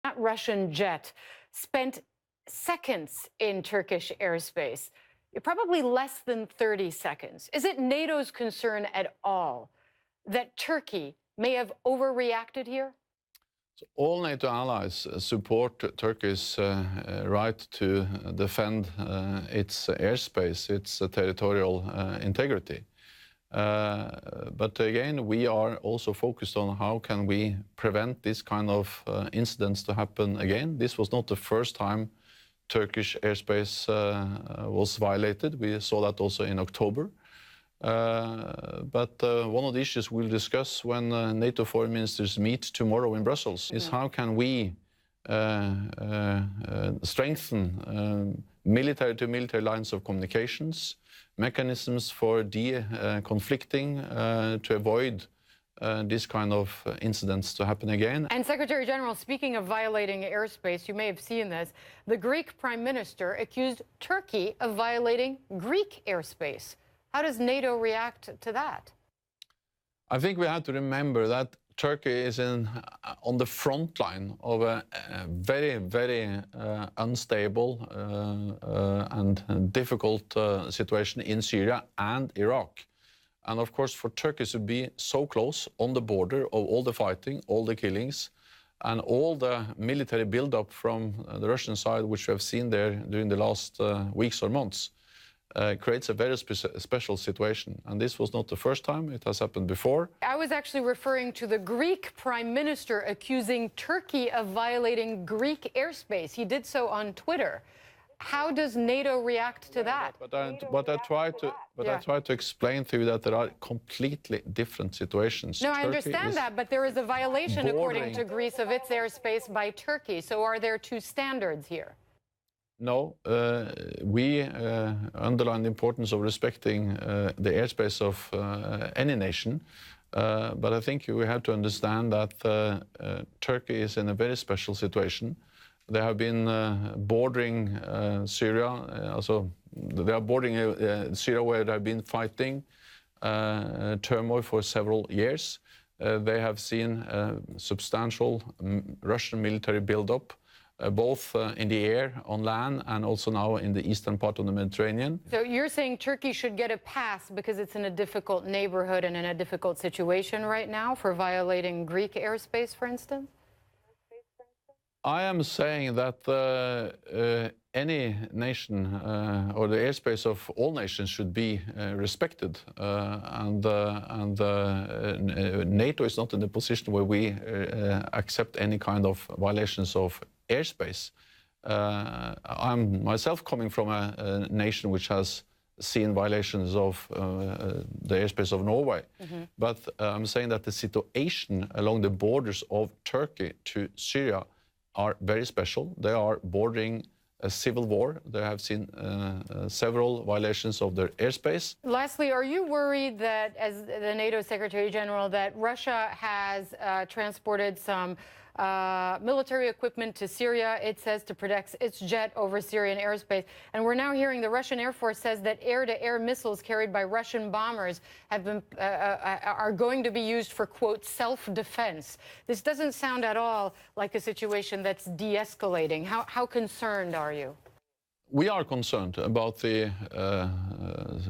That Russian jet spent seconds in Turkish airspace, probably less than 30 seconds. Is it NATO's concern at all that Turkey may have overreacted here? So all NATO allies support Turkey's right to defend its airspace, its territorial integrity. But again, we are also focused on how can we prevent this kind of incidents to happen again. This was not the first time Turkish airspace was violated. We saw that also in October. But one of the issues we'll discuss when NATO foreign ministers meet tomorrow in Brussels is how can we strengthen military-to-military lines of communications, mechanisms for de-conflicting to avoid this kind of incidents to happen again. And Secretary General, speaking of violating airspace, you may have seen this, the Greek Prime Minister accused Turkey of violating Greek airspace. How does NATO react to that? I think we have to remember that Turkey is on the front line of a very, very unstable and difficult situation in Syria and Iraq. And of course, for Turkey to be so close on the border of all the fighting, all the killings, and all the military buildup from the Russian side, which we have seen there during the last weeks or months, creates a very special situation. And this was not the first time. It has happened before. I was actually referring to the Greek Prime Minister accusing Turkey of violating Greek airspace. He did so on Twitter. How does NATO react to that? I try to explain to you that there are completely different situations. No, I understand that, but there is a violation, according to Greece, of its airspace by Turkey. So are there two standards here? No, we underline the importance of respecting the airspace of any nation. But I think we have to understand that Turkey is in a very special situation. They have been bordering Syria, they are bordering Syria where they have been fighting turmoil for several years. They have seen substantial Russian military buildup, both in the air, on land, and also now in the eastern part of the Mediterranean. So you're saying Turkey should get a pass because it's in a difficult neighborhood and in a difficult situation right now for violating Greek airspace, for instance? I am saying that any nation or the airspace of all nations should be respected. NATO is not in a position where we accept any kind of violations of airspace. I'm myself coming from a nation which has seen violations of the airspace of Norway. But I'm saying that the situation along the borders of Turkey to Syria are very special. They are bordering a civil war. They have seen several violations of their airspace. Lastly, are you worried that, as the NATO Secretary General, that Russia has transported some military equipment to Syria, it says, to protect its jet over Syrian airspace? And we're now hearing the Russian Air Force says that air-to-air missiles carried by Russian bombers have been, are going to be used for, quote, self-defense. This doesn't sound at all like a situation that's de-escalating. How concerned are you? We are concerned about the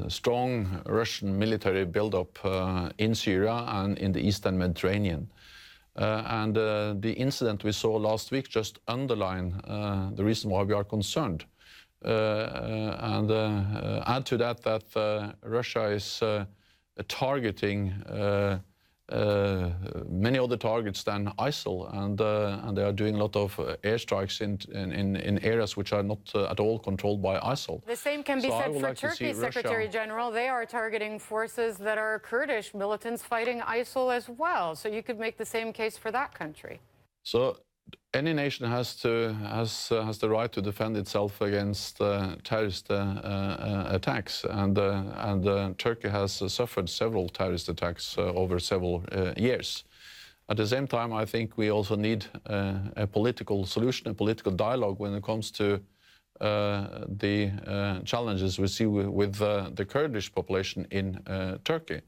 strong Russian military buildup in Syria and in the eastern Mediterranean. The incident we saw last week just underlined the reason why we are concerned. Add to that Russia is targeting many other targets than ISIL, and they are doing a lot of airstrikes in areas which are not at all controlled by ISIL. The same can be said for Turkey, Secretary General. They are targeting forces that are Kurdish militants fighting ISIL as well. So you could make the same case for that country. So any nation has the right to defend itself against terrorist attacks, and Turkey has suffered several terrorist attacks over several years. At the same time, I think we also need a political solution, a political dialogue when it comes to the challenges we see with the Kurdish population in Turkey.